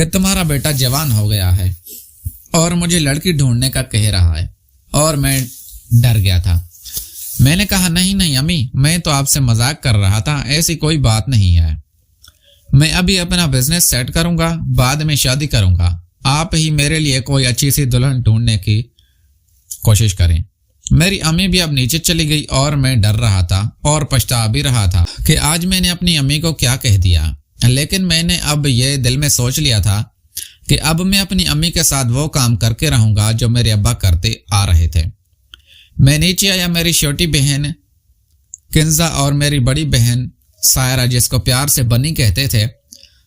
کہ تمہارا بیٹا جوان ہو گیا ہے اور مجھے لڑکی ڈھونڈنے کا کہہ رہا ہے، اور میں ڈر گیا تھا۔ میں نے کہا نہیں امی، میں تو آپ سے مذاق کر رہا تھا، ایسی کوئی بات نہیں ہے۔ میں ابھی اپنا بزنس سیٹ کروں گا، بعد میں شادی کروں گا، آپ ہی میرے لیے کوئی اچھی سی دلہن ڈھونڈنے کی کوشش کریں۔ میری امی بھی اب نیچے چلی گئی اور میں ڈر رہا تھا اور پچھتا بھی رہا تھا کہ آج میں نے اپنی امی کو کیا کہہ دیا، لیکن میں نے اب یہ دل میں سوچ لیا تھا کہ اب میں اپنی امی کے ساتھ وہ کام کر کے رہوں گا جو میرے ابا کرتے آ رہے تھے۔ میں نیچے آیا، میری چھوٹی بہن کنزا اور میری بڑی بہن سائرہ، جس کو پیار سے بنی کہتے تھے،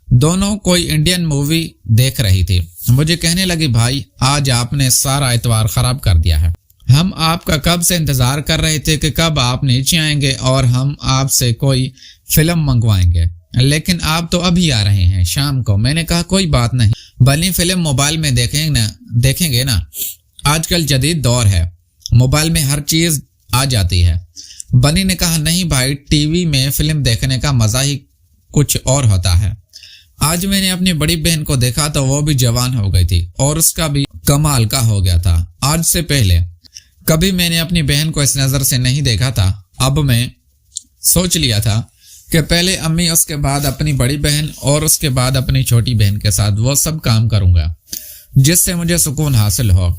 دونوں کوئی انڈین مووی دیکھ رہی تھی۔ مجھے کہنے لگی بھائی آج آپ نے سارا اتوار خراب کر دیا ہے، ہم آپ کا کب سے انتظار کر رہے تھے کہ کب آپ نیچے آئیں گے اور ہم آپ سے کوئی فلم منگوائیں گے، لیکن آپ تو ابھی آ رہے ہیں شام کو۔ میں نے کہا کوئی بات نہیں، بنی فلم موبائل میں دیکھیں گے نا، آج کل جدید دور ہے، موبائل میں ہر چیز آ جاتی ہے۔ بنی نے کہا نہیں بھائی، ٹی وی میں فلم دیکھنے کا مزہ ہی کچھ اور ہوتا ہے۔ آج میں نے اپنی بڑی بہن کو دیکھا تو وہ بھی جوان ہو گئی تھی اور اس کا بھی کمال کا ہو گیا تھا۔ آج سے پہلے کبھی میں نے اپنی بہن کو اس نظر سے نہیں دیکھا تھا۔ اب میں سوچ لیا تھا کہ پہلے امی، اس کے بعد اپنی بڑی بہن اور اس کے بعد اپنی چھوٹی بہن کے ساتھ وہ سب کام کروں گا جس سے مجھے سکون حاصل ہو۔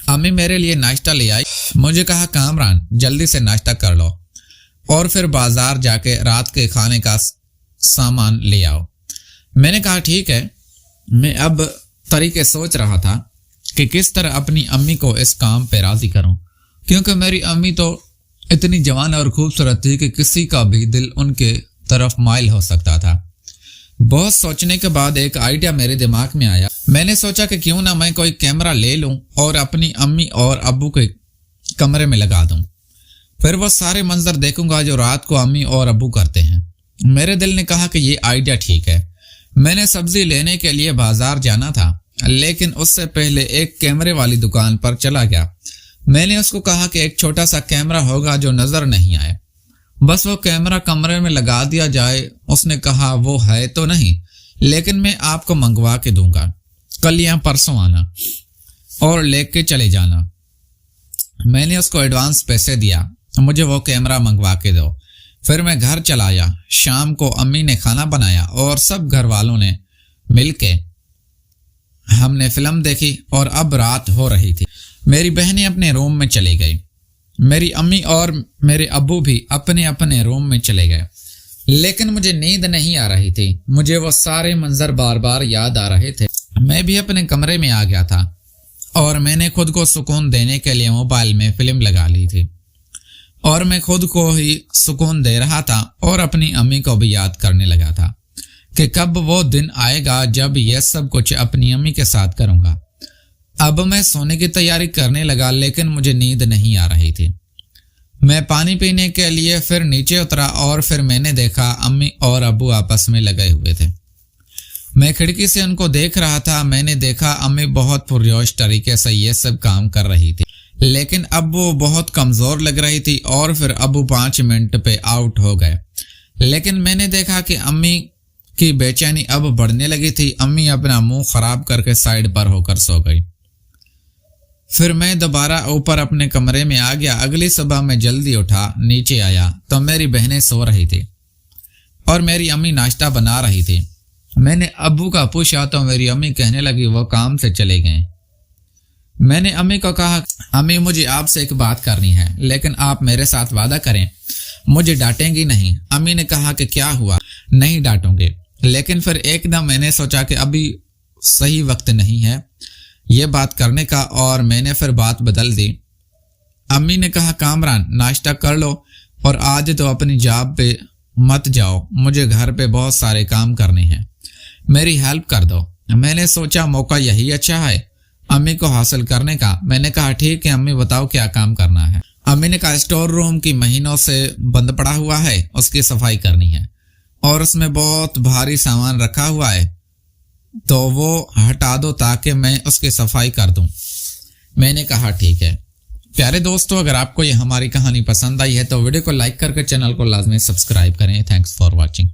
امی میرے لیے ناشتہ لے آئی، مجھے کہا کامران جلدی سے ناشتہ کر لو اور پھر بازار جا کے رات کے کھانے کا سامان لے آؤ۔ میں نے کہا ٹھیک ہے۔ میں اب طریقے سوچ رہا تھا کہ کس طرح اپنی امی کو اس کام پہ راضی کروں، کیونکہ میری امی تو اتنی جوان اور خوبصورت تھی کہ کسی کا بھی دل ان کے طرف مائل ہو سکتا تھا۔ بہت سوچنے کے بعد ایک آئیڈیا میرے دماغ میں آیا۔ میں نے سوچا کہ کیوں نہ میں کوئی کیمرہ لے لوں اور اپنی امی اور ابو کے کمرے میں لگا دوں، پھر وہ سارے منظر دیکھوں گا جو رات کو امی اور ابو کرتے ہیں۔ میرے دل نے کہا کہ یہ آئیڈیا ٹھیک ہے۔ میں نے سبزی لینے کے لیے بازار جانا تھا، لیکن اس سے پہلے ایک کیمرے والی دکان پر چلا گیا۔ میں نے اس کو کہا کہ ایک چھوٹا سا کیمرہ ہوگا جو نظر نہیں آئے، بس وہ کیمرہ کمرے میں لگا دیا جائے۔ اس نے کہا وہ ہے تو نہیں، لیکن میں آپ کو منگوا کے دوں گا، کل یا پرسوں آنا اور لے کے چلے جانا۔ میں نے اس کو ایڈوانس پیسے دیا، مجھے وہ کیمرہ منگوا کے دو۔ پھر میں گھر چلا آیا۔ شام کو امی نے کھانا بنایا اور سب گھر والوں نے مل کے ہم نے فلم دیکھی اور اب رات ہو رہی تھی۔ میری بہنیں اپنے روم میں چلی گئی، میری امی اور میرے ابو بھی اپنے اپنے روم میں چلے گئے، لیکن مجھے نیند نہیں آ رہی تھی۔ مجھے وہ سارے منظر بار بار یاد آ رہے تھے۔ میں بھی اپنے کمرے میں آ گیا تھا اور میں نے خود کو سکون دینے کے لیے موبائل میں فلم لگا لی تھی، اور میں خود کو ہی سکون دے رہا تھا اور اپنی امی کو بھی یاد کرنے لگا تھا کہ کب وہ دن آئے گا جب یہ سب کچھ اپنی امی کے ساتھ کروں گا۔ اب میں سونے کی تیاری کرنے لگا، لیکن مجھے نیند نہیں آ رہی تھی۔ میں پانی پینے کے لیے پھر نیچے اترا اور پھر میں نے دیکھا امی اور ابو آپس میں لگے ہوئے تھے۔ میں کھڑکی سے ان کو دیکھ رہا تھا۔ میں نے دیکھا امی بہت پرجوش طریقے سے یہ سب کام کر رہی تھی، لیکن اب وہ بہت کمزور لگ رہی تھی، اور پھر ابو 5 منٹ پہ آؤٹ ہو گئے۔ لیکن میں نے دیکھا کہ امی کی بے چینی اب بڑھنے لگی تھی۔ امی اپنا منہ خراب کر کے سائڈ پر ہو کر سو گئی۔ پھر میں دوبارہ اوپر اپنے کمرے میں آ گیا۔ اگلی صبح میں جلدی اٹھا، نیچے آیا تو میری بہنیں سو رہی تھی اور میری امی ناشتہ بنا رہی تھی۔ میں نے ابو کا پوچھا تو میری امی کہنے لگی وہ کام سے چلے گئے۔ میں نے امی کو کہا امی مجھے آپ سے ایک بات کرنی ہے، لیکن آپ میرے ساتھ وعدہ کریں مجھے ڈانٹیں گی نہیں۔ امی نے کہا کہ کیا ہوا؟ نہیں ڈانٹوں گے، لیکن پھر ایک دم میں نے سوچا کہ ابھی صحیح وقت نہیں ہے یہ بات کرنے کا، اور میں نے پھر بات بدل دی۔ امی نے کہا کامران ناشتہ کر لو اور آج تو اپنی جاب پہ مت جاؤ، مجھے گھر پہ بہت سارے کام کرنے ہیں، میری ہیلپ کر دو۔ میں نے سوچا موقع یہی اچھا ہے امی کو حاصل کرنے کا۔ میں نے کہا ٹھیک ہے امی بتاؤ کیا کام کرنا ہے۔ امی نے کہا اسٹور روم کی مہینوں سے بند پڑا ہوا ہے، اس کی صفائی کرنی ہے، اور اس میں بہت بھاری سامان رکھا ہوا ہے تو وہ ہٹا دو تاکہ میں اس کی صفائی کر دوں۔ میں نے کہا ٹھیک ہے۔ پیارے دوستو، اگر آپ کو یہ ہماری کہانی پسند آئی ہے تو ویڈیو کو لائک کر کے چینل کو لازمی سبسکرائب کریں۔ Thanks for watching.